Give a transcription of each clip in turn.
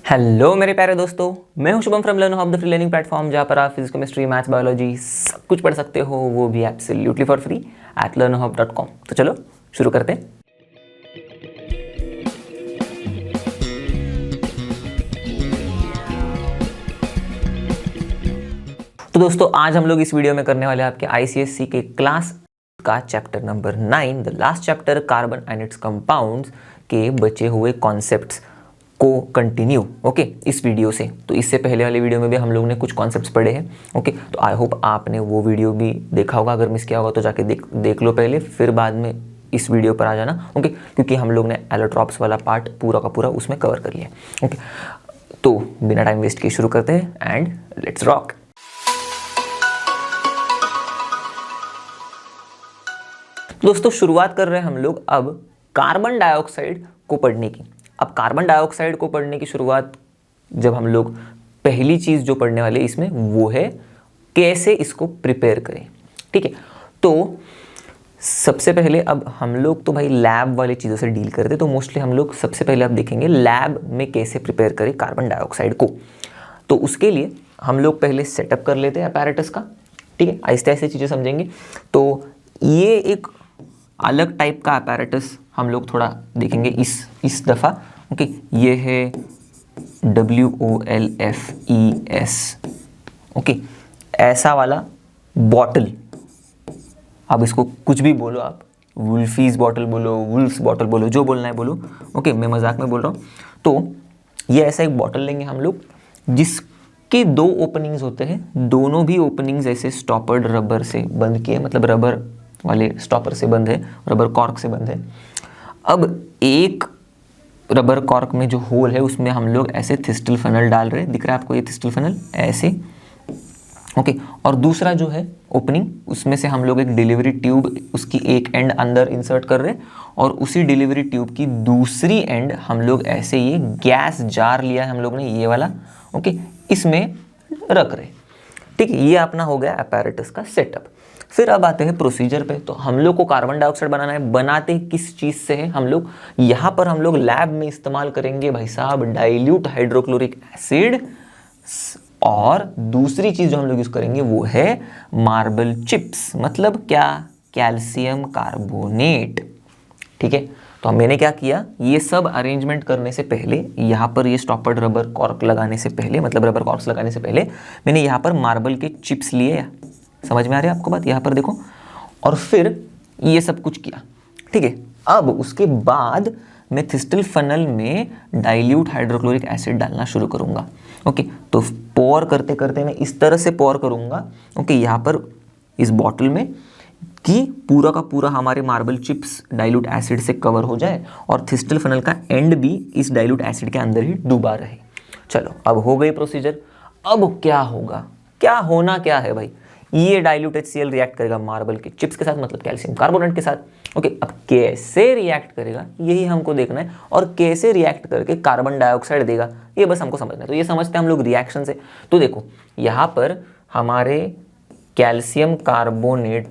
Hello मेरे प्यारे दोस्तों, मैं हूं Shubham from learn of the free learning platform, जहां पर आप फिजिक्स केमिस्ट्री मैथ्स बायोलॉजी सब कुछ पढ़ सकते हो, वो भी absolutely for free at learnerhub.com। तो चलो शुरू करते हैं। तो दोस्तों, आज हम लोग इस वीडियो में करने वाले आपके ICSE के क्लास का chapter number 9, the last chapter, carbon and it's compounds के बचे हुए कॉन्सेप्ट्स को कंटिन्यू इस वीडियो से। तो इससे पहले वाले वीडियो में भी हम लोग ने कुछ कॉन्सेप्ट्स पढ़े हैं। तो आई होप आपने वो वीडियो भी देखा होगा। अगर मिस किया होगा तो जाके देख लो पहले, फिर बाद में इस वीडियो पर आ जाना। क्योंकि हम लोग ने एलोट्रॉप्स वाला पार्ट पूरा का पूरा उसमें कवर कर लिया। तो बिना टाइम वेस्ट किए शुरू करते हैं एंड लेट्स रॉक। दोस्तों, शुरुआत कर रहे हैं हम लोग अब कार्बन डाइऑक्साइड को पढ़ने की। अब कार्बन डाइऑक्साइड को पढ़ने की शुरुआत जब हम लोग, पहली चीज जो पढ़ने वाले इसमें वो है कैसे इसको प्रिपेयर करें। ठीक है, तो सबसे पहले अब हम लोग तो भाई लैब वाली चीज़ों से डील करते, तो मोस्टली हम लोग सबसे पहले अब देखेंगे लैब में कैसे प्रिपेयर करें कार्बन डाइऑक्साइड को। तो उसके लिए हम लोग पहले सेटअप कर लेते हैं अपैरेटस का। ठीक है, आहिस्ते आहिस्ते चीज़ें समझेंगे। तो ये एक अलग टाइप का अपैरेटस हम लोग थोड़ा देखेंगे इस दफ़ा। ये है WOLFES। ऐसा वाला बॉटल, अब इसको कुछ भी बोलो आप, वुल्फीज बॉटल बोलो, वुल्फ्स बॉटल बोलो, जो बोलना है बोलो। मैं मजाक में बोल रहा हूँ। तो ये ऐसा एक बॉटल लेंगे हम लोग जिसके 2 ओपनिंग्स होते हैं। दोनों भी ओपनिंग्स ऐसे स्टॉपर्ड रबर से बंद किए, मतलब रबर वाले स्टॉपर से बंद है, रबर कॉर्क से बंद है। अब एक रबर कॉर्क में जो होल है उसमें हम लोग ऐसे थिस्टल फनल डाल रहे हैं। दिख रहा है आपको ये थिस्टल फनल ऐसे। और दूसरा जो है ओपनिंग, उसमें से हम लोग एक डिलीवरी ट्यूब, उसकी एक एंड अंदर इंसर्ट कर रहे हैं और उसी डिलीवरी ट्यूब की दूसरी एंड हम लोग ऐसे ये गैस जार लिया है हम लोग ने, ये वाला। इसमें रख रहे। ठीक है, ये अपना हो गया अपैरेटस का सेटअप। फिर अब आते हैं प्रोसीजर पे। तो हम लोग को कार्बन डाइऑक्साइड बनाना है। बनाते किस चीज़ से है हम लोग? यहाँ पर हम लोग लैब में इस्तेमाल करेंगे भाई साहब डाइल्यूट हाइड्रोक्लोरिक एसिड, और दूसरी चीज़ जो हम लोग यूज़ करेंगे वो है मार्बल चिप्स, मतलब क्या? Calcium carbonate. ठीक है, तो मैंने क्या किया, ये सब अरेंजमेंट करने से पहले, यहाँ पर ये स्टॉपर्ड रबर कॉर्क लगाने से पहले, मतलब रबर कॉर्क्स लगाने से पहले मैंने यहाँ पर मार्बल के चिप्स लिए। समझ में आ रही है आपको बात? यहाँ पर देखो। और फिर ये सब कुछ किया। ठीक है, अब उसके बाद मैं थिस्टल फनल में डाइल्यूट हाइड्रोक्लोरिक एसिड डालना शुरू करूँगा। तो पोर करते करते मैं इस तरह से पोर करूँगा यहाँ पर इस बॉटल में, कि पूरा का पूरा हमारे मार्बल चिप्स डाइल्यूट एसिड से कवर हो जाए और थिस्टल फनल का एंड भी इस डाइल्यूट एसिड के अंदर ही डूबा रहे। चलो, अब हो गई प्रोसीजर। अब क्या होगा, क्या होना क्या है भाई? ये डाइल्यूट HCl रिएक्ट करेगा मार्बल के चिप्स के साथ, मतलब कैल्शियम कार्बोनेट के साथ। अब कैसे रिएक्ट करेगा यही हमको देखना है, और कैसे रिएक्ट करके कार्बन डाइऑक्साइड देगा ये बस हमको समझना है। तो ये समझते हैं हम लोग रिएक्शन से। तो देखो, यहाँ पर हमारे कैल्शियम कार्बोनेट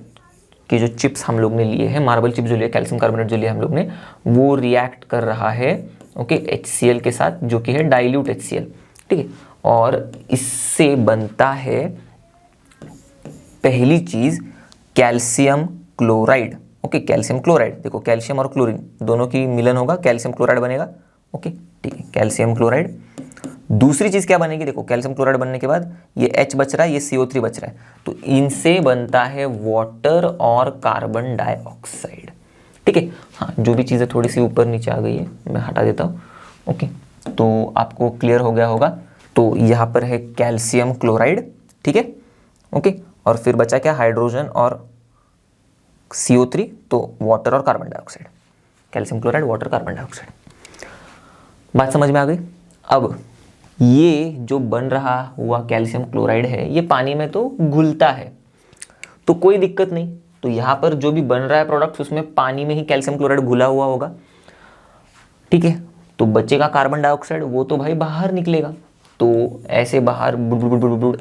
के जो चिप्स हम लोग ने लिए हैं, मार्बल चिप्स जो लिए, कैल्शियम कार्बोनेट जो लिया हम लोग ने, वो रिएक्ट कर रहा है HCl के साथ, जो कि है डाइल्यूट HCl। ठीक है, और इससे बनता है पहली चीज कैल्शियम क्लोराइड। कैल्शियम क्लोराइड, देखो कैल्शियम और क्लोरीन दोनों की मिलन होगा, कैल्शियम क्लोराइड बनेगा। ठीक है, कैल्शियम क्लोराइड। दूसरी चीज क्या बनेगी? देखो कैल्शियम क्लोराइड बनने के बाद ये H बच रहा है, ये CO3 बच रहा है, तो इनसे बनता है वाटर और कार्बन डाइऑक्साइड। ठीक है, हाँ, जो भी चीजें थोड़ी सी ऊपर नीचे आ गई है मैं हटा देता हूँ। तो आपको क्लियर हो गया होगा। तो यहाँ पर है कैल्शियम क्लोराइड। ठीक है, और फिर बचा क्या? हाइड्रोजन और CO3, तो वाटर और carbon dioxide. Calcium chloride, water, carbon dioxide. बात समझ में आ गई? अब ये जो बन रहा हुआ कैल्शियम क्लोराइड है, ये पानी में तो घुलता है, तो कोई दिक्कत नहीं। तो यहाँ पर जो भी बन रहा है प्रोडक्ट, उसमें पानी में ही कैल्शियम क्लोराइड घुला हुआ होगा। ठीक है, तो बचेगा कार्बन डाइऑक्साइड, वो तो भाई बाहर निकलेगा। तो ऐसे बाहर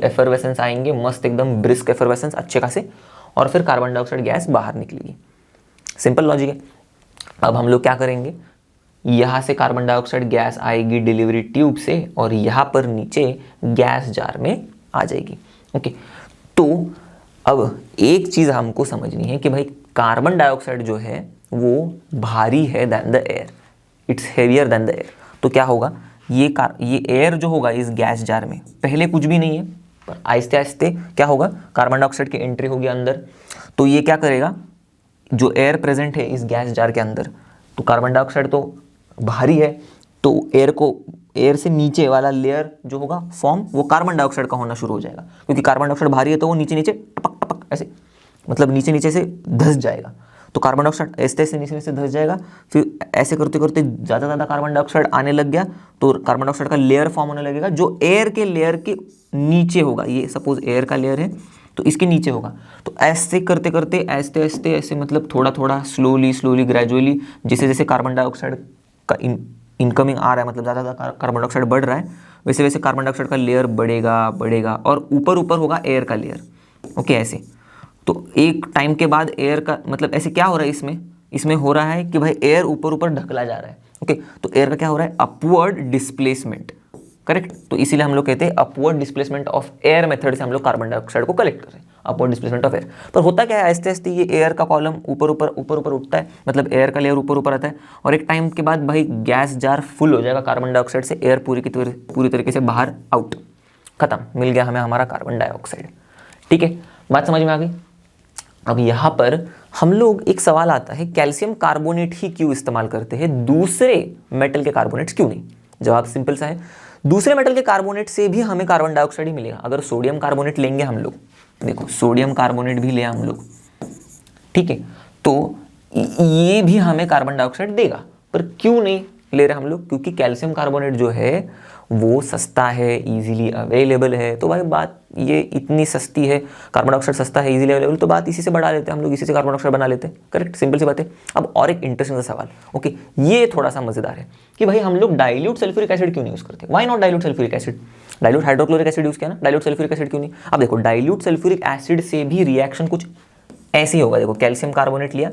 एफरवेसेंस आएंगे, मस्त एकदम ब्रिस्क एफरवेसेंस अच्छे खासे, और फिर कार्बन डाइऑक्साइड गैस बाहर निकलेगी। सिंपल लॉजिक है। अब हम लोग क्या करेंगे, यहाँ से कार्बन डाइऑक्साइड गैस आएगी डिलीवरी ट्यूब से और यहाँ पर नीचे गैस जार में आ जाएगी। ओके, तो अब एक चीज़ हमको समझनी है कि भाई कार्बन डाइऑक्साइड जो है वो भारी है than the air, it's heavier than the air. तो क्या होगा, ये एयर जो होगा इस गैस जार में पहले कुछ भी नहीं है, पर आहिस्ते आहिस्ते क्या होगा, कार्बन डाइऑक्साइड की एंट्री होगी अंदर। तो ये क्या करेगा, जो एयर प्रेजेंट है इस गैस जार के अंदर, तो कार्बन डाइऑक्साइड तो भारी है, तो एयर से नीचे वाला लेयर जो होगा फॉर्म, वो कार्बन डाइऑक्साइड का होना शुरू हो जाएगा। क्योंकि कार्बन डाइऑक्साइड भारी है तो वो नीचे नीचे टपक टपक ऐसे, मतलब नीचे नीचे से धस जाएगा। तो कार्बन डाइऑक्साइड ऐसे ऐसे नीचे नीचे धस जाएगा, फिर ऐसे करते करते ज़्यादा ज़्यादा कार्बन डाइऑक्साइड आने लग गया, तो कार्बन डाइऑक्साइड का लेयर फॉर्म होने लगेगा जो एयर के लेयर के नीचे होगा। ये सपोज एयर का लेयर है तो इसके नीचे होगा। तो ऐसे करते करते ऐसे ऐसे ऐसे, मतलब थोड़ा थोड़ा स्लोली ग्रेजुअली, जैसे जैसे कार्बन डाइऑक्साइड का इनकमिंग आ रहा है, मतलब ज़्यादा ज़्यादा कार्बन डाइऑक्साइड बढ़ रहा है, वैसे वैसे कार्बन डाइऑक्साइड का लेयर बढ़ेगा और ऊपर ऊपर होगा एयर का लेयर। ओके, ऐसे। तो एक टाइम के बाद एयर का, मतलब ऐसे क्या हो रहा है इसमें हो रहा है कि भाई एयर ऊपर ऊपर ढकला जा रहा है। ओके, तो एयर का क्या हो रहा है, अपवर्ड डिस्प्लेसमेंट, करेक्ट। तो इसीलिए हम लोग कहते हैं upward displacement of air method से हम लोग कार्बन डाइऑक्साइड को कलेक्ट कर रहे हैं, अपवर्ड डिस्प्लेसमेंट ऑफ एयर। पर होता क्या है, आहिस्ते आहिस्ते ये एयर का कॉलम ऊपर ऊपर उठता है, मतलब एयर का लेयर ऊपर ऊपर आता है, और एक टाइम के बाद भाई गैस जार फुल हो जाएगा कार्बन डाइऑक्साइड से, एयर पूरी तरीके से बाहर आउट, खत्म, मिल गया हमें हमारा कार्बन डाइऑक्साइड। ठीक है, बात समझ में आ गई। अब यहाँ पर हम लोग, एक सवाल आता है, कैल्शियम कार्बोनेट ही क्यों इस्तेमाल करते हैं, दूसरे मेटल के कार्बोनेट्स क्यों नहीं? जवाब सिंपल सा है, दूसरे मेटल के कार्बोनेट से भी हमें कार्बन डाइऑक्साइड ही मिलेगा। अगर सोडियम कार्बोनेट लेंगे हम लोग, देखो सोडियम कार्बोनेट भी लिया हम लोग, ठीक है, तो ये भी हमें कार्बन डाइऑक्साइड देगा। पर क्यों नहीं ले रहे हम लोग? क्योंकि कैल्शियम कार्बोनेट जो है वो सस्ता है, इजीली अवेलेबल है। तो भाई बात ये इतनी सस्ती है, कार्बन डाइऑक्साइड सस्ता है, इजीली अवेलेबल, तो बात इसी से बढ़ा लेते हैं हम लोग, इसी से कार्बन डाइऑक्साइड बना लेते हैं। करेक्ट, सिंपल सी बात है। अब और एक इंटरेस्टिंग सा सवाल, ओके, ये थोड़ा सा मजेदार है कि भाई हम लोग डाइल्यूट सल्फ्यूरिक एसिड क्यों नहीं यूज करते? Why not dilute sulphuric acid? Dilute hydrochloric acid use किया ना, डाइल्यूट सल्फ्यूरिक एसिड क्यों नहीं? अब देखो, डाइल्यूट सल्फ्यूरिक एसिड से भी रिएक्शन कुछ ऐसे ही होगा। देखो, कैल्शियम कार्बोनेट लिया,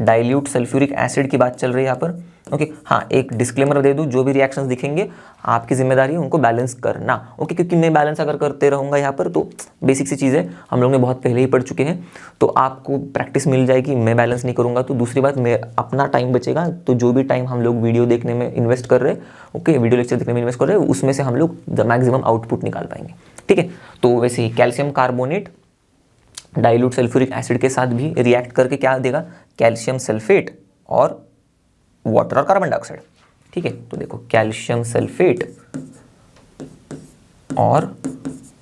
डाइल्यूट सल्फ्यूरिक एसिड की बात चल रही है यहाँ पर। ओके, हाँ, एक डिस्क्लेमर दे दूँ, जो भी रिएक्शंस दिखेंगे आपकी जिम्मेदारी है उनको बैलेंस करना। ओके, क्योंकि मैं बैलेंस अगर करते रहूँगा यहाँ पर तो बेसिक सी चीज़ें हम लोग ने बहुत पहले ही पढ़ चुके हैं, तो आपको प्रैक्टिस मिल जाएगी। मैं बैलेंस नहीं करूँगा तो दूसरी बात, मैं अपना टाइम बचेगा, तो जो भी टाइम हम लोग वीडियो देखने में इन्वेस्ट कर रहे हैं, ओके, वीडियो लेक्चर देखने में इन्वेस्ट कर रहे हैं, उसमें से हम लोग मैक्सिमम आउटपुट निकाल पाएंगे। ठीक है, तो वैसे ही calcium carbonate dilute sulphuric acid के साथ भी रिएक्ट करके क्या देगा, कैल्शियम सल्फेट और वाटर और कार्बन डाइऑक्साइड। ठीक है, तो देखो कैल्शियम सल्फेट और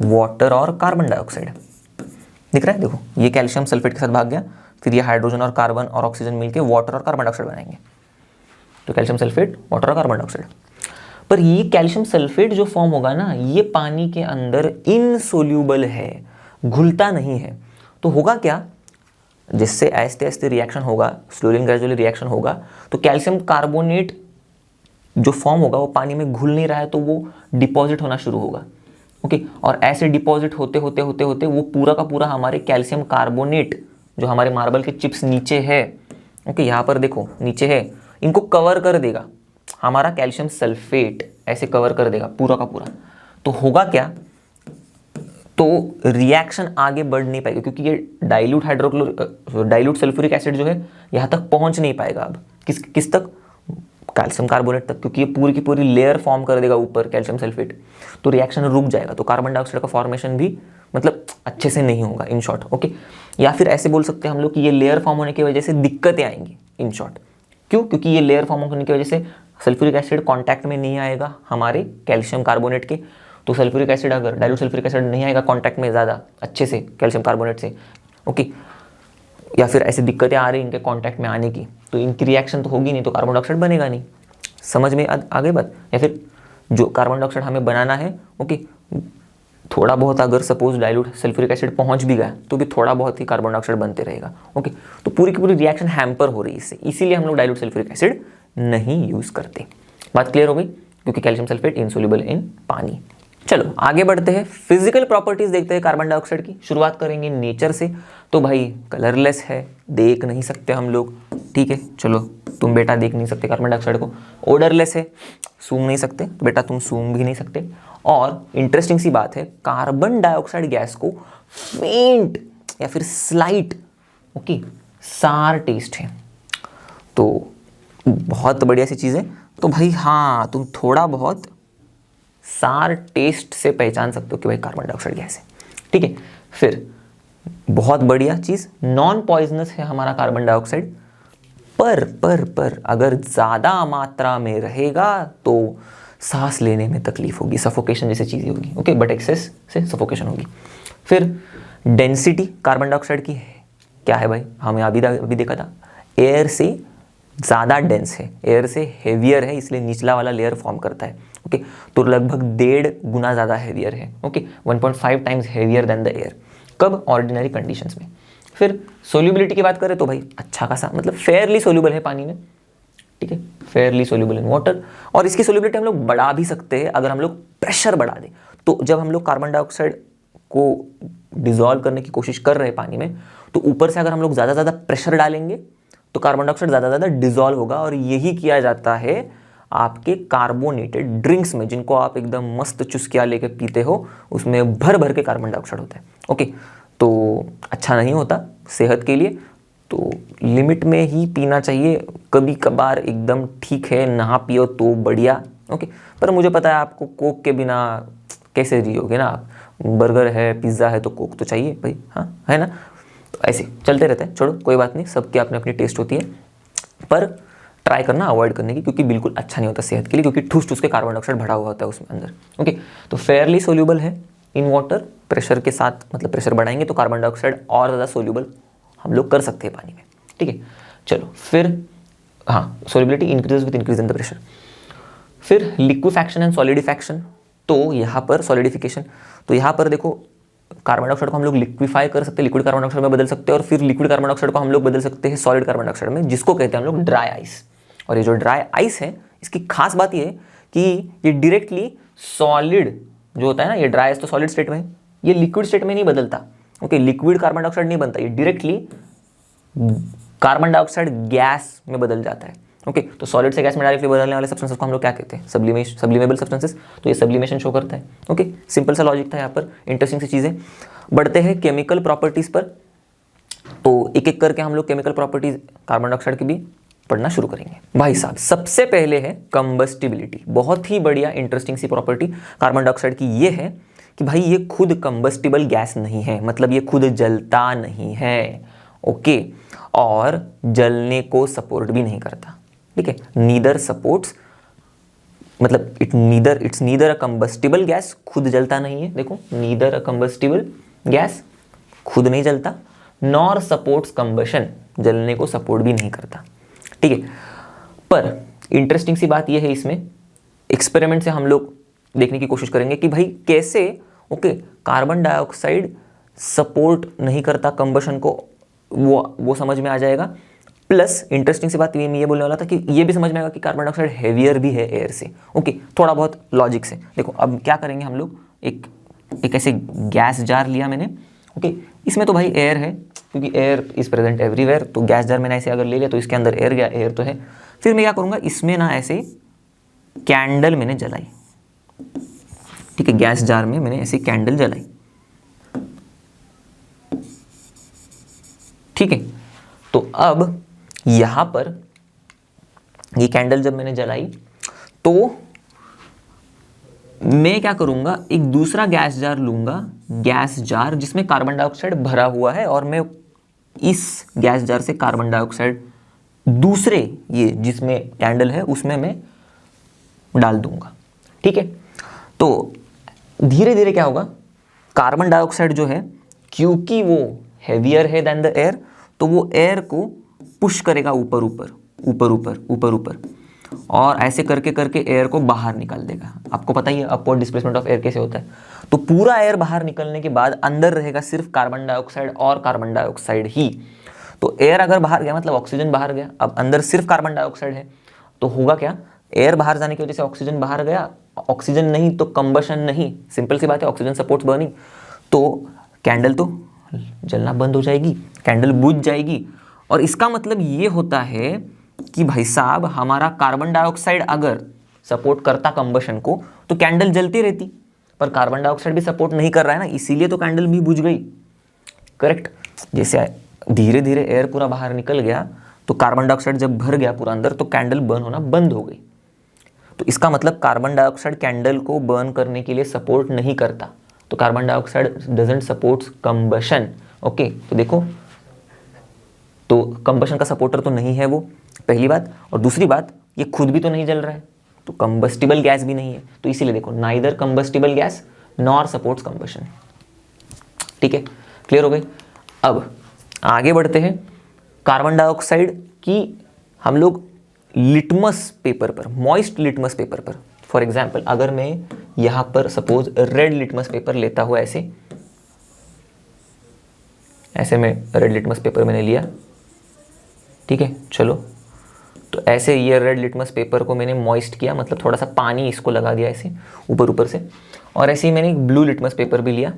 वाटर और कार्बन डाइऑक्साइड दिख रहा है। देखो, ये कैल्शियम सल्फेट के साथ भाग गया, फिर ये हाइड्रोजन और कार्बन और ऑक्सीजन मिलके वाटर और कार्बन डाइऑक्साइड बनाएंगे। तो कैल्शियम सल्फेट, वाटर और कार्बन डाइऑक्साइड। पर ये कैल्शियम सल्फेट जो फॉर्म होगा ना, ये पानी के अंदर इनसोल्यूबल है, घुलता नहीं है। तो होगा क्या, जिससे आहिस्ते आहिस्ते रिएक्शन होगा, स्लोली ग्रेजुअली रिएक्शन होगा, तो कैल्शियम कार्बोनेट जो फॉर्म होगा वो पानी में घुल नहीं रहा है, तो वो डिपॉजिट होना शुरू होगा। ओके, और ऐसे डिपॉजिट होते होते होते होते वो पूरा का पूरा हमारे कैल्शियम कार्बोनेट जो हमारे मार्बल के चिप्स नीचे है, ओके, यहाँ पर देखो नीचे है, इनको कवर कर देगा हमारा कैल्शियम सल्फेट, ऐसे कवर कर देगा पूरा का पूरा। तो होगा क्या, तो रिएक्शन आगे बढ़ नहीं पाएगा, क्योंकि ये डाइल्यूट सल्फ्यूरिक एसिड जो है यहाँ तक पहुँच नहीं पाएगा। अब किस तक, कैल्शियम कार्बोनेट तक, क्योंकि ये पूरी की पूरी लेयर फॉर्म कर देगा ऊपर कैल्शियम सल्फेट, तो रिएक्शन रुक जाएगा। तो कार्बन डाइऑक्साइड का फॉर्मेशन भी मतलब अच्छे से नहीं होगा, इन शॉर्ट। ओके, या फिर ऐसे बोल सकते हैं हम लोग कि ये लेयर फॉर्म होने की वजह से दिक्कतें आएंगी, इन शॉर्ट। क्यों? क्योंकि ये लेयर फॉर्म होने की वजह से सल्फ्यूरिक एसिड कॉन्टैक्ट में नहीं आएगा हमारे कैल्शियम कार्बोनेट के। तो सल्फ्यूरिक एसिड, अगर डाइल्यूट सल्फ्यूरिक एसिड नहीं आएगा कांटेक्ट में ज़्यादा अच्छे से कैल्शियम कार्बोनेट से, ओके, या फिर ऐसी दिक्कतें आ रही इनके कांटेक्ट में आने की, तो इनकी रिएक्शन तो होगी नहीं, तो कार्बन डाइऑक्साइड बनेगा नहीं। समझ में आ गई बात? या फिर जो कार्बन डाइऑक्साइड हमें बनाना है, ओके, थोड़ा बहुत अगर सपोज डाइल्यूट सल्फ्यूरिक एसिड पहुंच भी गया तो भी थोड़ा बहुत ही कार्बन डाइऑक्साइड बनते रहेगा। ओके, तो पूरी की पूरी रिएक्शन हैम्पर हो रही है इससे, इसीलिए हम लोग डाइल्यूट सल्फ्यूरिक एसिड नहीं यूज़ करते। बात क्लियर हो गई? क्योंकि कैल्शियम सल्फेट इनसोल्यूबल इन पानी। चलो आगे बढ़ते हैं, फिजिकल प्रॉपर्टीज देखते हैं कार्बन डाइऑक्साइड की। शुरुआत करेंगे नेचर से। तो भाई कलरलेस है, देख नहीं सकते हम लोग, ठीक है, चलो तुम बेटा देख नहीं सकते कार्बन डाइऑक्साइड को। ओडरलेस है, सूंघ नहीं सकते, तो बेटा तुम सूंघ भी नहीं सकते। और इंटरेस्टिंग सी बात है, कार्बन डाइऑक्साइड गैस को फेंट या फिर स्लाइट ओके सार टेस्ट है, तो बहुत बढ़िया सी चीज़ है। तो भाई हाँ, तुम थोड़ा बहुत सार टेस्ट से पहचान सकते हो कि भाई कार्बन डाइऑक्साइड गैस है, ठीक है। फिर बहुत बढ़िया चीज़, नॉन पॉइजनस है हमारा कार्बन डाइऑक्साइड, पर अगर ज़्यादा मात्रा में रहेगा तो सांस लेने में तकलीफ होगी, सफोकेशन जैसी चीज़ें होगी, ओके, बट एक्सेस से सफोकेशन होगी। फिर डेंसिटी कार्बन डाइऑक्साइड की क्या है भाई, हमें अभी देखा था, एयर से ज़्यादा डेंस है, एयर से हेवियर है, इसलिए निचला वाला लेयर फॉर्म करता है, ओके। तो लगभग 1.5 गुना ज़्यादा हेवियर है, okay, 1.5 times heavier than the air. कब? ऑर्डिनरी कंडीशंस में। फिर सोल्यूबिलिटी की बात करें तो भाई अच्छा खासा, मतलब फेयरली सोल्यूबल है पानी में, ठीक है, फेयरली सोल्यूबल इन वाटर। और इसकी सोल्यूबिलिटी हम लोग बढ़ा भी सकते हैं अगर हम लोग प्रेशर बढ़ा दें। तो जब हम लोग कार्बन डाइऑक्साइड को डिजोल्व करने की कोशिश कर रहे हैं पानी में, तो ऊपर से अगर हम लोग ज़्यादा प्रेशर डालेंगे तो कार्बन डाइऑक्साइड ज़्यादा डिजोल्व होगा। और यही किया जाता है आपके कार्बोनेटेड ड्रिंक्स में, जिनको आप एकदम मस्त चुस्किया लेके पीते हो, उसमें भर भर के कार्बन डाइऑक्साइड होता है, ओके। तो अच्छा नहीं होता सेहत के लिए, तो लिमिट में ही पीना चाहिए। कभी कभार एकदम ठीक है, नहा पियो तो बढ़िया, ओके। पर मुझे पता है आपको कोक के बिना कैसे जियोगे ना आप, बर्गर है, पिज़्ज़ा है, तो कोक तो चाहिए भाई, हाँ है ना। तो ऐसे चलते रहते हैं, छोड़ो कोई बात नहीं, सबकी अपनी अपनी टेस्ट होती है, पर ट्राई करना अवॉइड करने की, क्योंकि बिल्कुल अच्छा नहीं होता सेहत के लिए, क्योंकि ठूस ठूस के कार्बन डाइऑक्साइड भरा हुआ होता है उसमें अंदर, ओके। तो फेयरली सोल्यूबल है इन वाटर, प्रेशर के साथ, मतलब प्रेशर बढ़ाएंगे तो कार्बन डाइऑक्साइड और ज़्यादा सोल्यूबल हम लोग कर सकते हैं पानी में, ठीक है। चलो फिर हाँ, solubility increases with increase in the pressure. फिर लिक्विफैक्शन एंड सॉलिडिफैक्शन। तो यहाँ पर सॉलिडिफिकेशन, तो यहाँ पर देखो कार्बन डाइऑक्साइड को हम लोग लिक्विफाई कर सकते हैं, लिक्विड कार्बन डाइऑक्साइड में बदल सकते हैं, और फिर लिक्विड कार्बन डाइऑक्साइड को हम लोग बदल सकते हैं सॉलिड कार्बन डाइऑक्साइड में, जिसको कहते हैं हम लोग ड्राई आइस। और ये जो ड्राई आइस है, इसकी खास बात ये है कि ये डायरेक्टली सॉलिड जो होता है ना, ये ड्राई आइस तो सॉलिड स्टेट में, ये लिक्विड स्टेट में नहीं बदलता, ओके। लिक्विड कार्बन डाइऑक्साइड नहीं बनता, ये डायरेक्टली कार्बन डाइऑक्साइड गैस में बदल जाता है, ओके। तो सॉलिड से गैस में डायरेक्टली बदलने वाले सब्सटेंसेस को हम लोग क्या कहते हैं? Sublimable substances. तो ये सब्लिमेशन शो करता है, ओके। सिंपल सा लॉजिक था यहाँ पर, इंटरेस्टिंग सी चीज़ें। बढ़ते हैं केमिकल प्रॉपर्टीज पर। तो एक एक करके हम लोग केमिकल प्रॉपर्टीज कार्बन डाइऑक्साइड की भी पढ़ना शुरू करेंगे। भाई साहब, सबसे पहले है कंबस्टिबिलिटी। बहुत ही बढ़िया इंटरेस्टिंग सी प्रॉपर्टी कार्बन डाइऑक्साइड की ये है कि भाई ये खुद कंबस्टिबल गैस नहीं है, मतलब ये खुद जलता नहीं है, ओके। और जलने को सपोर्ट भी नहीं करता, ठीक है। नीदर सपोर्ट्स, मतलब it's neither a combustible gas, खुद जलता नहीं है, देखो, नीदर अ कंबस्टिबल गैस, खुद नहीं जलता, नॉर सपोर्ट्स कंबशन, जलने को सपोर्ट भी नहीं करता, ठीक है। पर इंटरेस्टिंग सी बात यह है, इसमें एक्सपेरिमेंट से हम लोग देखने की कोशिश करेंगे कि भाई कैसे, ओके, कार्बन डाइऑक्साइड सपोर्ट नहीं करता कंबशन को, वो समझ में आ जाएगा। प्लस इंटरेस्टिंग सी बात ये बोलने वाला था कि ये भी समझ में आएगा कि कार्बन डाइऑक्साइड हेवियर भी है एयर से, ओके। थोड़ा बहुत लॉजिक से देखो, अब क्या करेंगे हम लोग, एक ऐसे गैस जार लिया मैंने, ओके। इसमें तो भाई एयर है, क्योंकि एयर इज प्रेजेंट एवरीवेयर, तो गैस जार मैंने ऐसे अगर ले लिया तो इसके अंदर एयर गया, एयर तो है। फिर मैं क्या करूँगा, इसमें ना ऐसे कैंडल मैंने जलाई, ठीक है, गैस जार में मैंने ऐसे कैंडल जलाई, ठीक है। तो अब यहां पर ये कैंडल जब मैंने जलाई, तो मैं क्या करूंगा, एक दूसरा गैस जार लूंगा, गैस जार जिसमें कार्बन डाइऑक्साइड भरा हुआ है, और मैं इस गैस जार से कार्बन डाइऑक्साइड दूसरे ये जिसमें कैंडल है उसमें मैं डाल दूंगा, ठीक है। तो धीरे धीरे क्या होगा, कार्बन डाइऑक्साइड जो है, क्योंकि वो हेवियर है देन द एयर, तो वो एयर को पुश करेगा ऊपर ऊपर ऊपर ऊपर ऊपर ऊपर, और ऐसे करके करके एयर को बाहर निकाल देगा। आपको पता ही है अपवर्ड डिस्प्लेसमेंट ऑफ एयर कैसे होता है। तो पूरा एयर बाहर निकलने के बाद अंदर रहेगा सिर्फ कार्बन डाइऑक्साइड और कार्बन डाइऑक्साइड ही। तो एयर अगर बाहर गया मतलब ऑक्सीजन बाहर गया, अब अंदर सिर्फ कार्बन डाइऑक्साइड है, तो होगा क्या, एयर बाहर जाने की वजह से ऑक्सीजन बाहर गया, ऑक्सीजन नहीं तो कंबशन नहीं, सिंपल सी बात है, ऑक्सीजन सपोर्ट्स बर्निंग, तो कैंडल तो जलना बंद हो जाएगी, कैंडल बुझ जाएगी। और इसका मतलब ये होता है कि भाई साहब हमारा कार्बन डाइऑक्साइड अगर सपोर्ट करता कंबशन को तो कैंडल जलती रहती, पर कार्बन डाइऑक्साइड भी सपोर्ट नहीं कर रहा है ना, इसीलिए तो कैंडल भी बुझ गई। करेक्ट। जैसे धीरे धीरे एयर पूरा बाहर निकल गया तो कार्बन डाइऑक्साइड जब भर गया पूरा अंदर तो कैंडल बर्न होना बंद हो गई। तो इसका मतलब कार्बन डाइऑक्साइड कैंडल को बर्न करने के लिए सपोर्ट नहीं करता, तो carbon dioxide doesn't supports combustion. Okay, तो देखो, तो कंबशन का सपोर्टर तो नहीं है वो, पहली बात। और दूसरी बात, ये खुद भी तो नहीं जल रहा है, तो कंबस्टिबल गैस भी नहीं है, तो इसीलिए देखो neither combustible gas nor supports combustion. ठीक है, क्लियर हो गई। अब आगे बढ़ते हैं। कार्बन डाइऑक्साइड की हम लोग लिटमस पेपर पर, मॉइस्ट लिटमस पेपर पर, फॉर एग्जाम्पल अगर मैं यहां पर सपोज रेड लिटमस पेपर लेता हुआ ऐसे में रेड लिटमस पेपर मैंने लिया, ठीक है, चलो, तो ऐसे ये रेड लिटमस पेपर को मैंने मॉइस्ट किया, मतलब थोड़ा सा पानी इसको लगा दिया ऐसे ऊपर ऊपर से, और ऐसे ही मैंने एक ब्लू लिटमस पेपर भी लिया,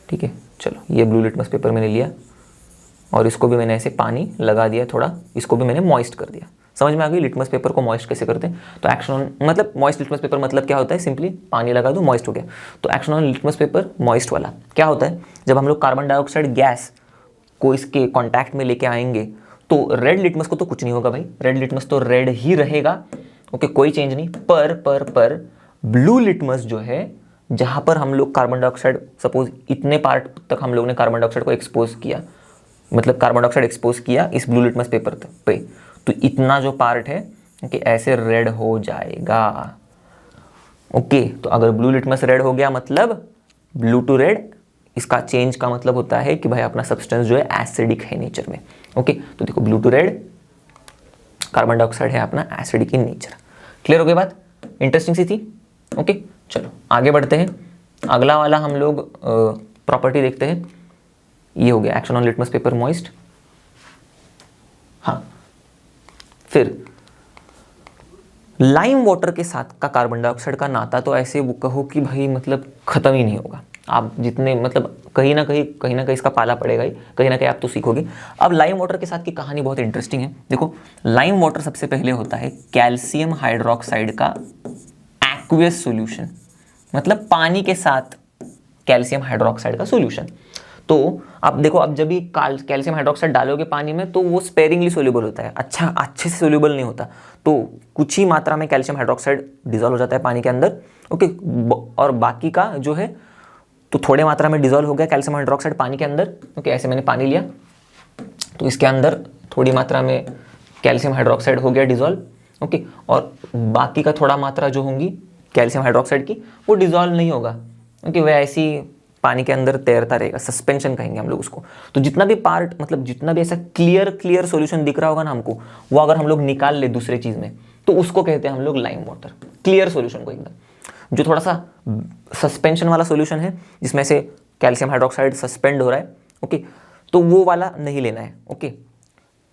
ठीक है, चलो, ये ब्लू लिटमस पेपर मैंने लिया और इसको भी मैंने ऐसे पानी लगा दिया थोड़ा, इसको भी मैंने मॉइस्ट कर दिया। समझ में आ गई लिटमस पेपर को मॉइस्ट कैसे करते हैं? तो एक्शन ऑन, मतलब मॉइस्ट लिटमस पेपर मतलब क्या होता है, सिंपली पानी लगा दो मॉइस्ट हो गया। तो action on litmus paper moist वाला क्या होता है, जब हम लोग कार्बन डाइऑक्साइड गैस को इसके कॉन्टैक्ट में लेके आएंगे तो रेड लिटमस को तो कुछ नहीं होगा भाई, रेड लिटमस तो रेड ही रहेगा, ओके, कोई चेंज नहीं। पर ब्लू लिटमस जो है, जहां पर हम लोग कार्बन डाइऑक्साइड, सपोज इतने पार्ट तक हम लोग ने कार्बन डाइऑक्साइड को एक्सपोज किया, मतलब कार्बन डाइऑक्साइड एक्सपोज किया इस ब्लू लिटमस पेपर पे, तो इतना जो पार्ट है कि ऐसे रेड हो जाएगा। ओके, तो अगर ब्लू लिटमस रेड हो गया मतलब ब्लू टू रेड, इसका चेंज का मतलब होता है कि भाई अपना सब्सटेंस जो है एसिडिक है नेचर में। ओके, तो देखो blue to red, carbon dioxide है अपना एसिडिक इन नेचर। क्लियर हो गई बात? इंटरेस्टिंग सी थी। ओके, चलो आगे बढ़ते हैं। अगला वाला हम लोग प्रॉपर्टी देखते हैं। ये हो गया action on litmus paper moist. हाँ, फिर लाइम वाटर के साथ का कार्बन डाइऑक्साइड का नाता तो ऐसे वो कहो कि भाई मतलब खत्म ही नहीं होगा। आप जितने मतलब कहीं ना कहीं इसका पाला पड़ेगा ही, कहीं ना कहीं आप तो सीखोगे। अब लाइम वाटर के साथ की कहानी बहुत इंटरेस्टिंग है। देखो, लाइम वाटर सबसे पहले होता है कैल्शियम हाइड्रोक्साइड का एक्वियस सॉल्यूशन, मतलब पानी के साथ कैल्शियम हाइड्रोक्साइड का सॉल्यूशन। तो आप देखो, अब जब भी कैल्शियम हाइड्रोक्साइड डालोगे पानी में तो वो स्पेरिंगली सोल्यूबल होता है, अच्छे से सोल्यूबल नहीं होता, तो कुछ ही मात्रा में कैल्शियम हाइड्रोक्साइड डिजोल्व हो जाता है पानी के अंदर। ओके, और बाकी का जो है तो थोड़े मात्रा में डिजोल्व हो गया कैल्शियम हाइड्रोक्साइड पानी के अंदर। ओके, ऐसे मैंने पानी लिया तो इसके अंदर थोड़ी मात्रा में कैल्शियम हाइड्रोक्साइड हो गया डिजोल्व। ओके, और बाकी का थोड़ा मात्रा जो होंगी कैल्शियम हाइड्रोक्साइड की वो डिजोल्व नहीं होगा। ओके, वह ऐसी पानी के अंदर तैरता रहेगा, सस्पेंशन कहेंगे हम लोग उसको। तो जितना भी पार्ट, मतलब जितना भी ऐसा क्लियर सॉल्यूशन दिख रहा होगा ना हमको, वो अगर हम लोग निकाल ले दूसरे चीज में तो उसको कहते हैं हम लोग लाइम वाटर, क्लियर सॉल्यूशन को एकदम। जो थोड़ा सा सस्पेंशन वाला सॉल्यूशन है जिसमें से कैल्शियम हाइड्रोक्साइड सस्पेंड हो रहा है, ओके, तो वो वाला नहीं लेना है। ओके,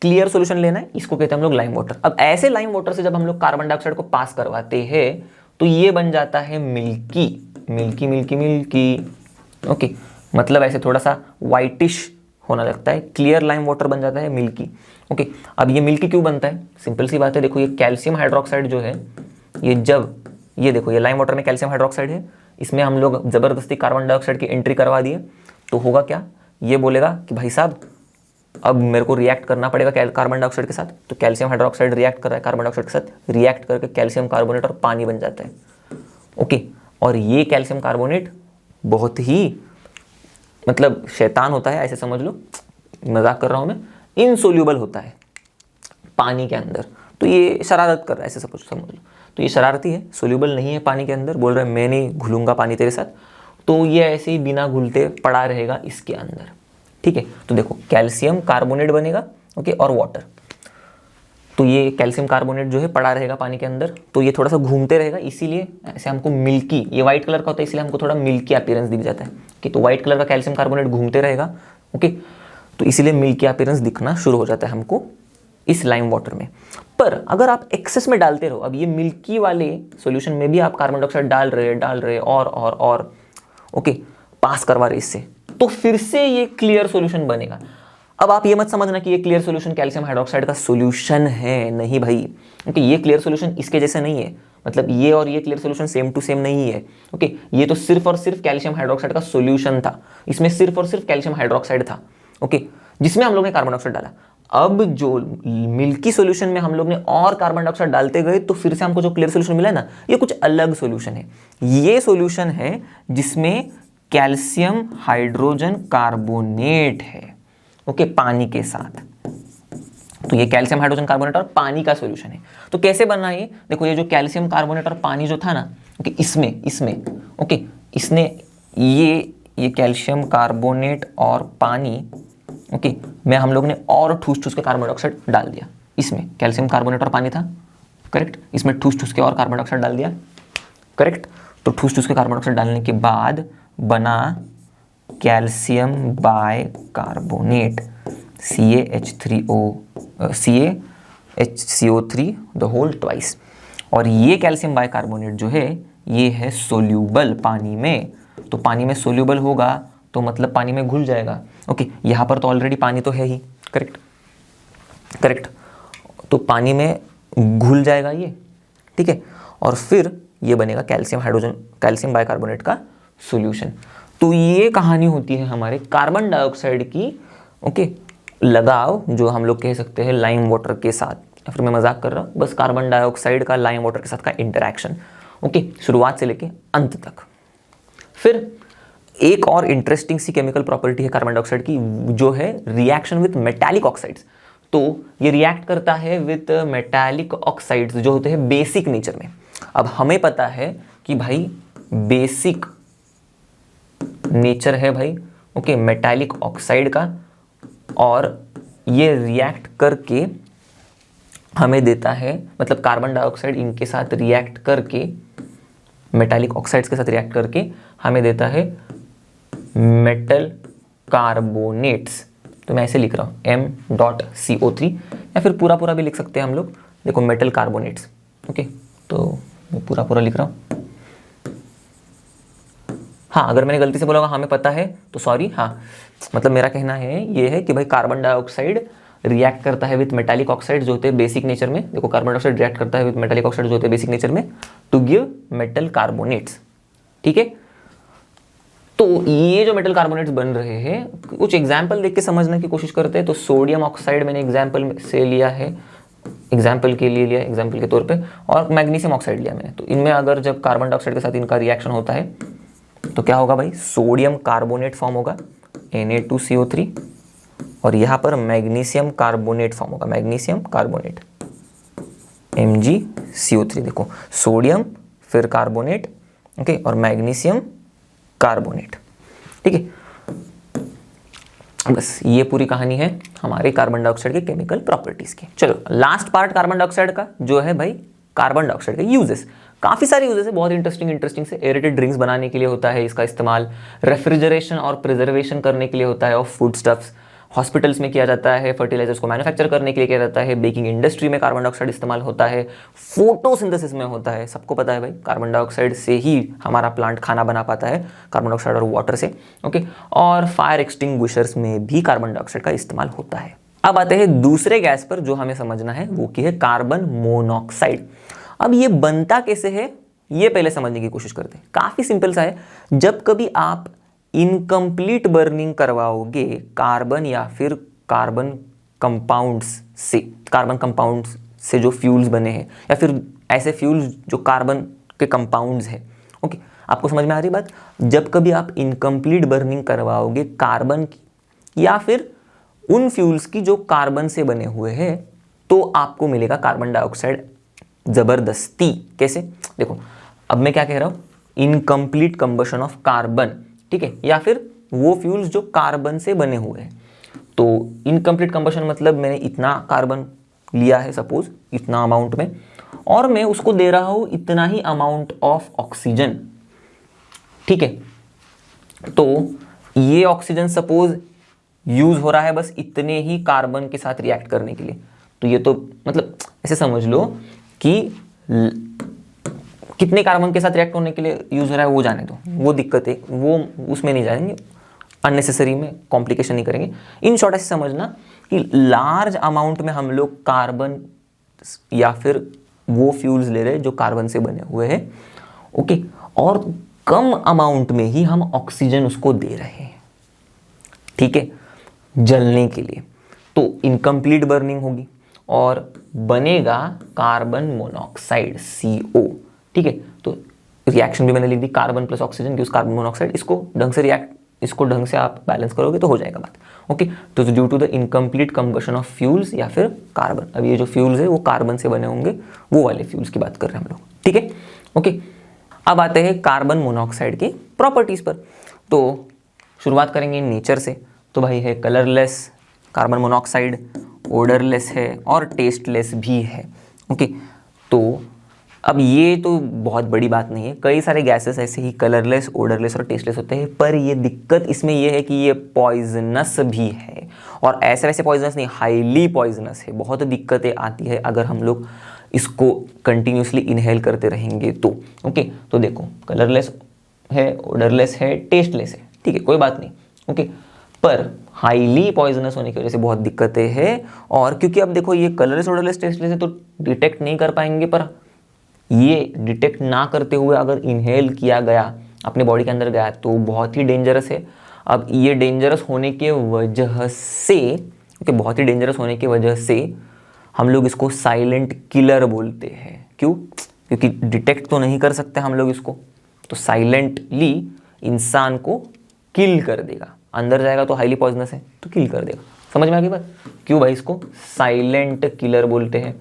क्लियर सॉल्यूशन लेना है, इसको कहते हैं हम लोग लाइम वाटर। अब ऐसे लाइम वाटर से जब हम लोग कार्बन डाइऑक्साइड को पास करवाते हैं तो ये बन जाता है milky milky milky milky. Okay, मतलब ऐसे थोड़ा सा वाइटिश होना लगता है, क्लियर लाइम वाटर बन जाता है मिल्की। ओके, अब ये मिल्की क्यों बनता है? सिंपल सी बात है, देखो ये कैल्शियम हाइड्रोक्साइड जो है, ये जब ये देखो ये लाइम वाटर में कैल्शियम हाइड्रोक्साइड है, इसमें हम लोग जबरदस्ती कार्बन डाइऑक्साइड की एंट्री करवा दिए, तो होगा क्या, ये बोलेगा कि भाई साहब अब मेरे को रिएक्ट करना पड़ेगा कार्बन डाइऑक्साइड के साथ। तो कैल्शियम हाइड्रोक्साइड रिएक्ट कर रहा है कार्बन डाइऑक्साइड के साथ, रिएक्ट करके कैल्शियम कार्बोनेट और पानी बन जाता है। ओके, और ये कैल्शियम कार्बोनेट बहुत ही मतलब शैतान होता है, ऐसे समझ लो, मजाक कर रहा हूँ मैं, इनसोल्यूबल होता है पानी के अंदर। तो ये शरारत कर रहा है, ऐसे समझ लो। तो ये शरारती है, सोल्यूबल नहीं है पानी के अंदर, बोल रहा है मैं नहीं घुलूंगा पानी तेरे साथ, तो ये ऐसे ही बिना घुलते पड़ा रहेगा इसके अंदर। ठीक है, तो देखो कैल्शियम कार्बोनेट बनेगा, ओके, और वाटर। तो ये कैल्शियम कार्बोनेट जो है पड़ा रहेगा पानी के अंदर, तो ये थोड़ा सा घूमते रहेगा, इसीलिए ऐसे हमको मिल्की, ये व्हाइट कलर का होता है इसलिए हमको थोड़ा मिल्की अपीयरेंस दिख जाता है कि तो व्हाइट कलर का कैल्शियम कार्बोनेट घूमते रहेगा। ओके, तो इसीलिए मिल्की अपीयरेंस दिखना शुरू हो जाता है हमको इस लाइम वाटर में। पर अगर आप एक्सेस में डालते रहो, अब ये मिल्की वाले सॉल्यूशन में भी आप कार्बन डाइऑक्साइड डाल रहे और ओके, पास करवा रहे इससे, तो फिर से ये क्लियर सॉल्यूशन बनेगा। अब आप ये मत समझना कि ये क्लियर सॉल्यूशन कैल्शियम हाइड्रोक्साइड का सॉल्यूशन है, नहीं भाई, क्योंकि ये क्लियर सॉल्यूशन इसके जैसे नहीं है, मतलब ये और ये clear solution same to same नहीं है। ओके, ये तो सिर्फ और सिर्फ कैल्शियम हाइड्रोक्साइड का सॉल्यूशन था, इसमें सिर्फ और सिर्फ कैल्शियम हाइड्रोक्साइड था, ओके, जिसमें हम लोग ने कार्बन डाइऑक्साइड डाला। अब जो मिल्की सॉल्यूशन में हम लोग ने और कार्बन डाइऑक्साइड डालते गए, तो फिर से हमको जो क्लियर सॉल्यूशन मिला है ना, ये कुछ अलग सॉल्यूशन है। ये सॉल्यूशन है जिसमें कैल्शियम हाइड्रोजन कार्बोनेट है, ओके, पानी के साथ। तो ये कैल्शियम हाइड्रोजन कार्बोनेट और पानी का सॉल्यूशन है। तो कैसे बना ये, देखो, ये जो कैल्शियम कार्बोनेट और पानी जो था ना, ओके, इसमें ओके, इसने ये कैल्शियम कार्बोनेट और पानी, ओके, में हम लोग ने और ठूस के कार्बन डाइऑक्साइड डाल दिया। इसमें कैल्शियम कार्बोनेट और पानी था, करेक्ट, इसमें ठूस के और कार्बन डाइऑक्साइड डाल दिया, करेक्ट। तो ठूस के कार्बन डाइऑक्साइड डालने के बाद बना calcium by carbonate, CaHCO3 the whole twice. और ये कैल्शियम बाय कार्बोनेट जो है, ये है सोल्यूबल पानी में। तो पानी में सोल्यूबल होगा तो मतलब पानी में घुल जाएगा, ओके। यहाँ पर तो ऑलरेडी पानी तो है ही, करेक्ट, तो पानी में घुल जाएगा ये, ठीक है। और फिर ये बनेगा कैल्शियम बाय कार्बोनेट का सॉल्यूशन। तो ये कहानी होती है हमारे कार्बन डाइऑक्साइड की, ओके, लगाव, जो हम लोग कह सकते हैं लाइम वाटर के साथ, या फिर मैं मजाक कर रहा हूँ, बस कार्बन डाइऑक्साइड का लाइम वाटर के साथ का इंटरेक्शन, ओके, शुरुआत से लेके अंत तक। फिर एक और इंटरेस्टिंग सी केमिकल प्रॉपर्टी है कार्बन डाइऑक्साइड की, जो है रिएक्शन विथ मेटालिक ऑक्साइड्स। तो ये रिएक्ट करता है विथ मेटालिक ऑक्साइड्स जो होते हैं बेसिक नेचर में। अब हमें पता है कि भाई बेसिक नेचर है भाई, ओके, मेटालिक ऑक्साइड का, और ये रिएक्ट करके हमें देता है, मतलब कार्बन डाइऑक्साइड इनके साथ रिएक्ट करके, मेटालिक ऑक्साइड्स के साथ रिएक्ट करके हमें देता है मेटल कार्बोनेट्स। तो मैं ऐसे लिख रहा हूँ M.CO3, या फिर पूरा भी लिख सकते हैं हम लोग, देखो, मेटल कार्बोनेट्स, ओके। तो मैं पूरा लिख रहा हूँ। हाँ, अगर मैंने गलती से बोला होगा हमें पता है तो सॉरी, हाँ, मतलब मेरा कहना है ये है कि भाई कार्बन डाइऑक्साइड रिएक्ट करता है विथ मेटालिक ऑक्साइड जो होते हैं बेसिक नेचर में। देखो, कार्बन डाइऑक्साइड रिएक्ट करता है विथ मेटालिक ऑक्साइड जो होते हैं बेसिक नेचर में टू गिव मेटल कार्बोनेट्स, ठीक है। तो ये जो मेटल कार्बोनेट्स बन रहे हैं, कुछ एग्जाम्पल देख के समझने की कोशिश करते हैं। तो सोडियम ऑक्साइड मैंने एग्जाम्पल से लिया है, एग्जाम्पल के तौर पे, और मैग्नीशियम ऑक्साइड लिया मैंने। तो इनमें अगर जब कार्बन डाइऑक्साइड के साथ इनका रिएक्शन होता है तो क्या होगा भाई, सोडियम कार्बोनेट फॉर्म होगा Na2CO3, और यहाँ पर मैग्नीशियम कार्बोनेट फॉर्म होगा, मैग्नीशियम कार्बोनेट MgCO3। देखो, सोडियम फिर कार्बोनेट, ओके, और मैग्नीशियम कार्बोनेट, ठीक है। बस ये पूरी कहानी है हमारे कार्बन डाइऑक्साइड के केमिकल प्रॉपर्टीज की। चलो, लास्ट पार्ट कार्बन डाइऑक्साइड का जो है भाई, कार्बन डाइऑक्साइड के यूजेस। काफी सारे यूजेस है, बहुत इंटरेस्टिंग से। एरेटेड ड्रिंक्स बनाने के लिए होता है इसका इस्तेमाल, रेफ्रिजरेशन और प्रिजर्वेशन करने के लिए होता है ऑफ फूड स्टफ्स, हॉस्पिटल्स में किया जाता है, फर्टिलाइजर्स को मैन्युफैक्चर करने के लिए किया जाता है, बेकिंग इंडस्ट्री में कार्बन डाइऑक्साइड इस्तेमाल होता है, फोटोसिंथेसिस में होता है। सबको पता है भाई, कार्बन डाइऑक्साइड से ही हमारा प्लांट खाना बना पाता है, कार्बन डाइऑक्साइड और वाटर से, ओके। और फायर एक्सटिंग्विशर्स में भी कार्बन डाइऑक्साइड का इस्तेमाल होता है। अब आते हैं दूसरे गैस पर जो हमें समझना है, वो की है कार्बन मोनोऑक्साइड। अब ये बनता कैसे है, ये पहले समझने की कोशिश करते हैं। काफी सिंपल सा है। जब कभी आप इनकम्प्लीट बर्निंग करवाओगे कार्बन या फिर कार्बन कंपाउंड्स से जो फ्यूल्स बने हैं, या फिर ऐसे फ्यूल्स जो कार्बन के कंपाउंड्स हैं, ओके, आपको समझ में आ रही बात। जब कभी आप इनकम्प्लीट बर्निंग करवाओगे कार्बन की या फिर उन फ्यूल्स की जो कार्बन से बने हुए हैं, तो आपको मिलेगा कार्बन डाइऑक्साइड जबरदस्ती। कैसे, देखो, अब मैं क्या कह रहा हूं, इनकम्प्लीट कंबशन ऑफ कार्बन, ठीक है, या फिर वो फ्यूल्स जो कार्बन से बने हुए हैं। तो इनकम्प्लीट कंबशन मतलब मैंने इतना कार्बन लिया है, सपोज इतना अमाउंट में, और मैं उसको दे रहा हूं इतना ही अमाउंट ऑफ ऑक्सीजन, ठीक है। तो ये ऑक्सीजन सपोज यूज हो रहा है बस इतने ही कार्बन के साथ रिएक्ट करने के लिए, तो ये तो मतलब ऐसे समझ लो कि कितने कार्बन के साथ रिएक्ट होने के लिए यूज हो रहा है वो जाने दो, वो दिक्कत है, वो उसमें नहीं जाएंगे, अननेसेसरी में कॉम्प्लिकेशन नहीं करेंगे। इन शॉर्ट ऐसे समझना कि लार्ज अमाउंट में हम लोग कार्बन या फिर वो फ्यूल्स ले रहे हैं जो कार्बन से बने हुए हैं, ओके, और कम अमाउंट में ही हम ऑक्सीजन उसको दे रहे हैं, ठीक है, जलने के लिए। तो इनकम्प्लीट बर्निंग होगी और बनेगा कार्बन मोनोऑक्साइड CO, ठीक है। तो रिएक्शन भी मैंने लिख दी, carbon plus oxygen gives carbon monoxide. इसको ढंग से आप बैलेंस करोगे तो हो जाएगा बात, ओके। तो due to the incomplete combustion of fuels या फिर कार्बन, अब ये जो फ्यूल्स है वो कार्बन से बने होंगे, वो वाले फ्यूल्स की बात कर रहे हैं हम लोग, ठीक है, ओके। अब आते हैं कार्बन मोनोऑक्साइड की प्रॉपर्टीज पर। तो शुरुआत करेंगे नेचर से। तो भाई है कलरलेस कार्बन मोनोऑक्साइड, ओडरलेस है और टेस्टलेस भी है, ओके। तो अब ये तो बहुत बड़ी बात नहीं है, कई सारे गैसेस ऐसे ही कलरलेस, ओडरलेस और टेस्टलेस होते हैं, पर ये दिक्कत इसमें ये है कि ये पॉइजनस भी है, और ऐसे वैसे पॉइजनस नहीं, हाईली पॉइजनस है। बहुत दिक्कतें आती है अगर हम लोग इसको कंटिन्यूसली इनहेल करते रहेंगे तो, ओके। तो देखो कलरलेस है, ओडरलेस है, टेस्टलेस है, ठीक है, कोई बात नहीं, ओके, पर हाईली पॉइजनस होने की वजह से बहुत दिक्कतें हैं। और क्योंकि अब देखो ये कलरलेस, ओडरलेस, टेस्टलेस है तो डिटेक्ट नहीं कर पाएंगे, पर ये डिटेक्ट ना करते हुए अगर इनहेल किया गया, अपने बॉडी के अंदर गया, तो बहुत ही डेंजरस है। अब ये डेंजरस होने के वजह से, ओके, बहुत ही डेंजरस होने की वजह से हम लोग इसको साइलेंट किलर बोलते हैं। क्यों? क्योंकि डिटेक्ट तो नहीं कर सकते हम लोग इसको, तो साइलेंटली इंसान को किल कर देगा। अंदर जाएगा तो हाईली पॉइजनस है तो किल कर देगा। समझ में आ गई बात? क्यों भाई इसको साइलेंट किलर बोलते हैं,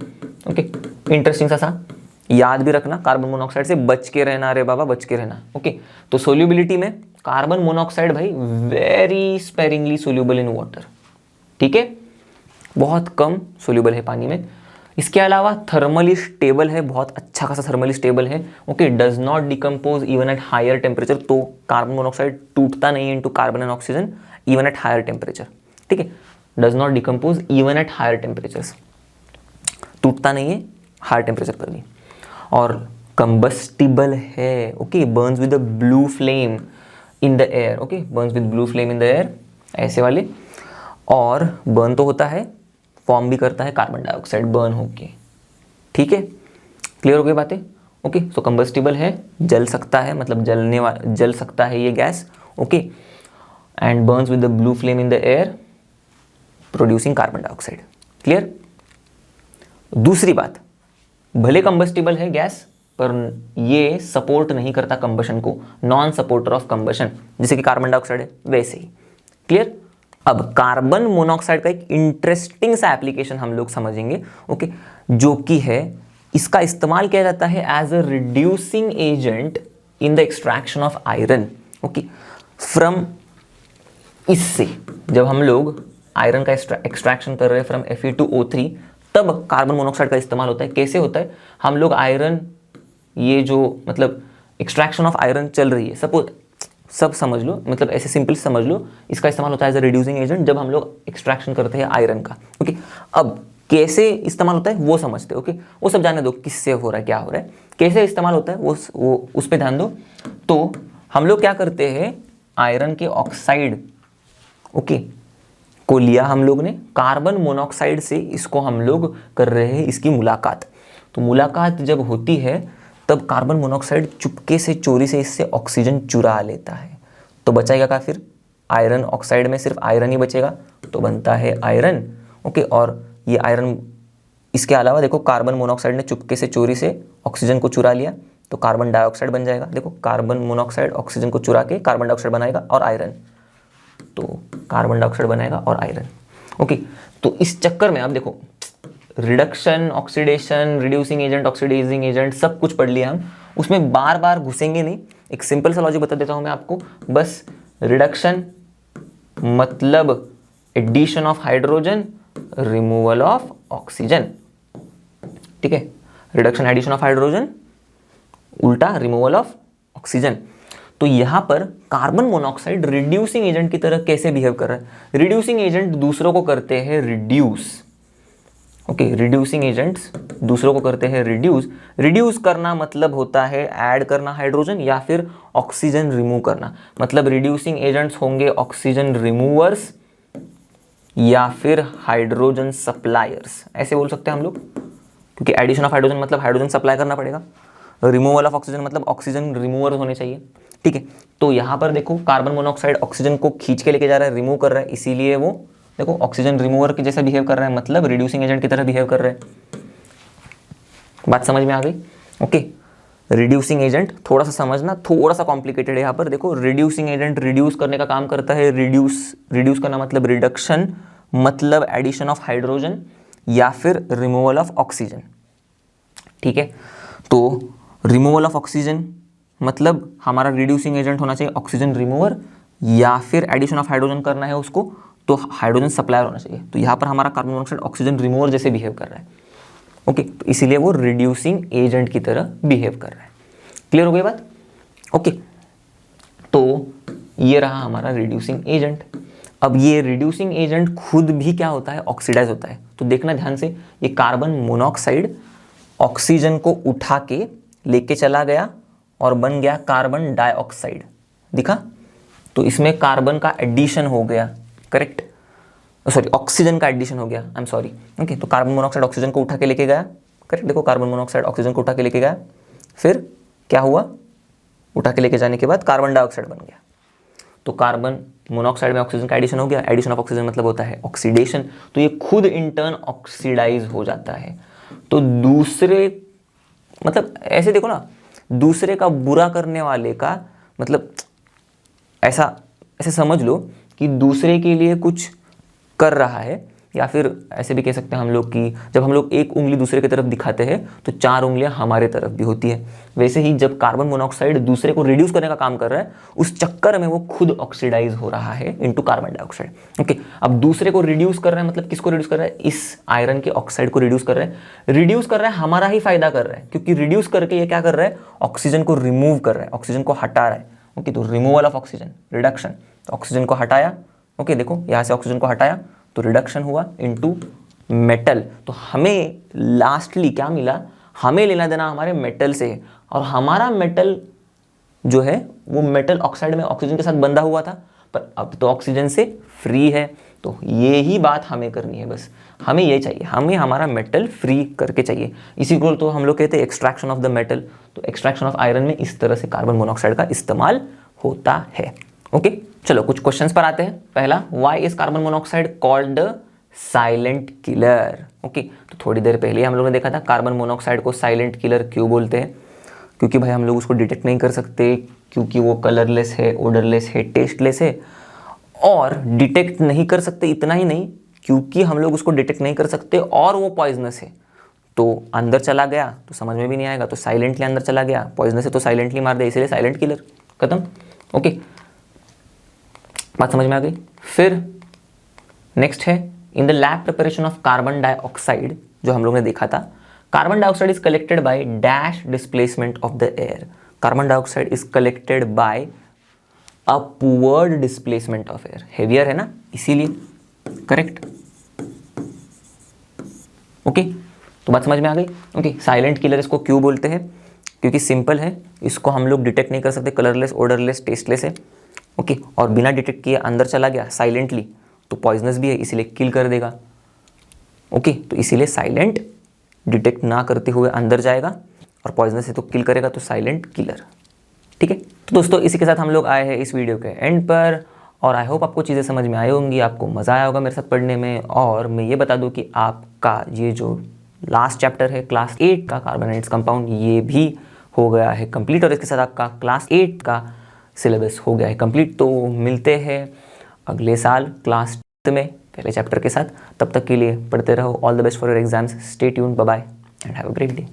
ओके। इंटरेस्टिंग सा याद भी रखना, कार्बन मोनोऑक्साइड से बच के रहना, रे बाबा बच के रहना, ओके। तो सोल्यूबिलिटी में कार्बन मोनोऑक्साइड भाई very sparingly soluble in water, ठीक है, बहुत कम सोल्यूबल है पानी में। इसके अलावा थर्मली स्टेबल है, बहुत अच्छा खासा थर्मली स्टेबल है, okay. Does not decompose even at higher temperature, तो कार्बन मोनोऑक्साइड टूटता नहीं है into carbon and oxygen even at higher temperature, ठीक है। Does not decompose even at higher temperatures, टूटता नहीं है हायर टेम्परेचर पर भी। और कंबस्टिबल है, okay, Burns with a blue flame in the air, okay, Burns with blue flame in the air, ऐसे वाले। और बर्न तो होता है, फॉर्म भी करता है कार्बन डाइऑक्साइड बर्न होके, ठीक है। क्लियर हो गई बातें? ओके। सो कंबस्टिबल है, जल सकता है, मतलब जल सकता है ये gas, okay, and Burns with the blue flame in the air producing carbon dioxide. Clear? दूसरी बात, भले कंबस्टिबल है गैस, पर ये सपोर्ट नहीं करता कंबशन को, नॉन सपोर्टर ऑफ कंबशन, जैसे कि कार्बन डाइऑक्साइड है वैसे ही। क्लियर? अब कार्बन मोनोऑक्साइड का एक इंटरेस्टिंग सा एप्लीकेशन हम लोग समझेंगे, ओके, जो कि है इसका इस्तेमाल किया जाता है as a reducing agent in the extraction of iron, okay, from, इससे जब हम लोग आयरन का एक्सट्रैक्शन कर रहे हैं फ्रॉम Fe2O3, तब कार्बन मोनोऑक्साइड का इस्तेमाल होता है। कैसे होता है? हम लोग आयरन, ये जो मतलब एक्सट्रैक्शन ऑफ आयरन चल रही है, सपोज, सब समझ लो, मतलब ऐसे सिंपल समझ लो, इसका इस्तेमाल होता है एज अ रिड्यूसिंग एजेंट जब हम लोग एक्सट्रैक्शन करते हैं आयरन का, ओके। अब कैसे इस्तेमाल होता है वो समझते हैं, ओके, वो सब जाने दो, किससे हो रहा है, क्या हो रहा है, कैसे इस्तेमाल होता है वो उस पर ध्यान दो। तो हम लोग क्या करते हैं, आयरन के ऑक्साइड, ओके, को लिया हम लोग ने, कार्बन मोनोऑक्साइड से इसको हम लोग कर रहे हैं इसकी मुलाकात। तो मुलाकात जब होती है तब कार्बन मोनोऑक्साइड चुपके से, चोरी से इससे ऑक्सीजन चुरा लेता है। तो बचाएगा क्या फिर? आयरन ऑक्साइड में सिर्फ आयरन ही बचेगा, तो बनता है आयरन, ओके। और ये आयरन, इसके अलावा देखो कार्बन मोनोऑक्साइड ने चुपके से, चोरी से ऑक्सीजन को चुरा लिया, तो कार्बन डाइऑक्साइड बन जाएगा। देखो कार्बन मोनोऑक्साइड ऑक्सीजन को चुरा के कार्बन डाइऑक्साइड बनाएगा और आयरन, तो कार्बन डाइऑक्साइड बनाएगा और आयरन, ओके। तो इस चक्कर में आप देखो reduction, oxidation, reducing agent, oxidising agent, सब कुछ पढ़ लिया हम, उसमें बार बार घुसेंगे नहीं। एक सिंपल सा लॉजिक बता देता हूं मैं आपको, बस रिडक्शन मतलब addition of hydrogen, removal of oxygen, ठीक है। रिडक्शन, एडिशन ऑफ हाइड्रोजन, उल्टा रिमूवल ऑफ ऑक्सीजन। तो यहां पर कार्बन मोनोऑक्साइड रिड्यूसिंग एजेंट की तरह कैसे बिहेव कर रहा है? रिड्यूसिंग एजेंट दूसरों को करते हैं रिड्यूस, ओके, रिड्यूसिंग एजेंट्स दूसरों को करते हैं रिड्यूस। रिड्यूस करना मतलब होता है ऐड करना हाइड्रोजन या फिर ऑक्सीजन रिमूव करना। मतलब रिड्यूसिंग एजेंट्स होंगे ऑक्सीजन रिमूवर्स या फिर हाइड्रोजन सप्लायर्स, ऐसे बोल सकते हैं हम लोग, क्योंकि एडिशन ऑफ हाइड्रोजन मतलब हाइड्रोजन सप्लाई करना पड़ेगा, रिमूवल ऑफ ऑक्सीजन मतलब ऑक्सीजन रिमूवर होने चाहिए। ठीक है, तो यहाँ पर देखो कार्बन मोनोऑक्साइड ऑक्सीजन को खींच के लेके जा रहा है, रिमूव कर रहा है, इसीलिए वो देखो ऑक्सीजन रिमूवर के जैसा बिहेव कर रहा है, मतलब रिड्यूसिंग एजेंट की तरह बिहेव कर रहा है। बात समझ में आ गई? ओके, रिड्यूसिंग एजेंट थोड़ा सा समझना, थोड़ा सा कॉम्प्लिकेटेड है यहाँ पर। देखो रिड्यूसिंग एजेंट रिड्यूस करने का काम करता है, रिड्यूस करना मतलब रिडक्शन, मतलब एडिशन ऑफ हाइड्रोजन या फिर रिमूवल ऑफ ऑक्सीजन। ठीक है, तो रिमूवल ऑफ ऑक्सीजन मतलब हमारा रिड्यूसिंग एजेंट होना चाहिए ऑक्सीजन रिमूवर, या फिर एडिशन ऑफ हाइड्रोजन करना है उसको तो हाइड्रोजन सप्लायर होना चाहिए। तो यहाँ पर हमारा कार्बन मोनोऑक्साइड ऑक्सीजन रिमूवर जैसे बिहेव कर रहा है। ओके, तो इसीलिए वो रिड्यूसिंग एजेंट की तरह बिहेव कर रहा है। क्लियर हो गई बात? ओके, तो ये रहा हमारा रिड्यूसिंग एजेंट। अब ये रिड्यूसिंग एजेंट खुद भी क्या होता है? ऑक्सीडाइज होता है। तो देखना ध्यान से, ये कार्बन मोनोऑक्साइड ऑक्सीजन को उठा के लेके चला गया और बन गया कार्बन डाइऑक्साइड, दिखा? तो इसमें कार्बन का एडिशन हो गया, करेक्ट, सॉरी ऑक्सीजन का एडिशन हो गया, आई एम सॉरी। ओके, तो कार्बन मोनोऑक्साइड ऑक्सीजन को उठा के लेके गया, करेक्ट। देखो कार्बन मोनोऑक्साइड ऑक्सीजन को उठा के लेके गया, फिर क्या हुआ? उठा के लेके जाने के बाद कार्बन डाइऑक्साइड बन गया। तो कार्बन मोनोऑक्साइड में ऑक्सीजन का एडिशन हो गया, एडिशन ऑफ ऑक्सीजन मतलब होता है ऑक्सीडेशन। तो ये खुद इंटर्न ऑक्सीडाइज हो जाता है। तो दूसरे मतलब ऐसे देखो ना, दूसरे का बुरा करने वाले का मतलब ऐसा ऐसे समझ लो कि दूसरे के लिए कुछ कर रहा है, या फिर ऐसे भी कह सकते हैं हम लोग कि जब हम लोग एक उंगली दूसरे की तरफ दिखाते हैं तो चार उंगलियां हमारे तरफ भी होती है। वैसे ही जब कार्बन मोनोऑक्साइड दूसरे को रिड्यूस करने का काम कर रहा है, उस चक्कर में वो खुद ऑक्सीडाइज हो रहा है इनटू कार्बन डाइऑक्साइड। ओके, अब दूसरे को रिड्यूस कर रहा है मतलब किसको रिड्यूस कर रहा है? इस आयरन के ऑक्साइड को रिड्यूस कर रहा है। रिड्यूस कर रहा है हमारा ही फायदा कर रहा है, क्योंकि रिड्यूस करके ये क्या कर रहा है? ऑक्सीजन को रिमूव कर रहा है, ऑक्सीजन को हटा रहा है। ओके, तो रिमूवल ऑफ ऑक्सीजन, रिडक्शन, तो ऑक्सीजन को हटाया। ओके, देखो यहाँ से ऑक्सीजन को हटाया तो रिडक्शन हुआ इनटू मेटल। तो हमें लास्टली क्या मिला? हमें लेना देना हमारे मेटल से है, और हमारा मेटल जो है वो मेटल ऑक्साइड में ऑक्सीजन के साथ बंधा हुआ था, पर अब तो ऑक्सीजन से फ्री है। तो ये ही बात हमें करनी है, बस हमें ये चाहिए, हमें हमारा मेटल फ्री करके चाहिए। इसी को तो हम लोग कहते हैं एक्सट्रैक्शन ऑफ द मेटल। तो एक्सट्रैक्शन ऑफ आयरन में इस तरह से कार्बन मोनोऑक्साइड का इस्तेमाल होता है। ओके, चलो कुछ क्वेश्चंस पर आते हैं। पहला, why is carbon monoxide called silent killer? Okay, तो थोड़ी देर पहले हम लोगों ने देखा था कार्बन मोनोऑक्साइड को साइलेंट किलर क्यों बोलते हैं। क्योंकि भाई हम लोग उसको डिटेक्ट नहीं कर सकते, क्योंकि वो कलरलेस है, ओडरलेस है, टेस्टलेस है। और डिटेक्ट नहीं कर सकते इतना ही नहीं, क्योंकि हम लोग उसको डिटेक्ट नहीं कर सकते और वो पॉइजनस है, तो अंदर चला गया तो समझ में भी नहीं आएगा, तो साइलेंटली अंदर चला गया, पॉइजनस है तो साइलेंटली मार दे, इसलिए साइलेंट किलर, खत्म। ओके, बात समझ में आ गई। फिर नेक्स्ट है, in the lab preparation of carbon dioxide, जो हम लोग ने देखा था, carbon dioxide is collected by dash displacement of the air. Carbon dioxide is collected by upward displacement of air, heavier है ना इसीलिए, करेक्ट। ओके, तो बात समझ में आ गई। ओके, साइलेंट किलर इसको क्यों बोलते हैं? क्योंकि सिंपल है, इसको हम लोग डिटेक्ट नहीं कर सकते, कलरलेस, ओडरलेस, टेस्टलेस है। ओके, और बिना डिटेक्ट किए अंदर चला गया साइलेंटली तो पॉइजनस भी है, इसीलिए किल कर देगा। ओके, तो इसीलिए साइलेंट, डिटेक्ट ना करते हुए अंदर जाएगा, और पॉइजनस है तो किल करेगा, तो साइलेंट किलर। ठीक है, तो दोस्तों इसी के साथ हम लोग आए हैं इस वीडियो के एंड पर, और आई होप आपको चीज़ें समझ में आई होंगी, आपको मज़ा आया होगा मेरे साथ पढ़ने में। और मैं ये बता दूं कि आपका ये जो लास्ट चैप्टर है क्लास 8 का कार्बोनेट्स कंपाउंड, ये भी हो गया है कंप्लीट, और इसके साथ आपका क्लास 8 का सिलेबस हो गया है कंप्लीट। तो मिलते हैं अगले साल क्लास 10 में पहले चैप्टर के साथ। तब तक के लिए पढ़ते रहो। All the best for your exams. Stay tuned, bye bye and have a great day.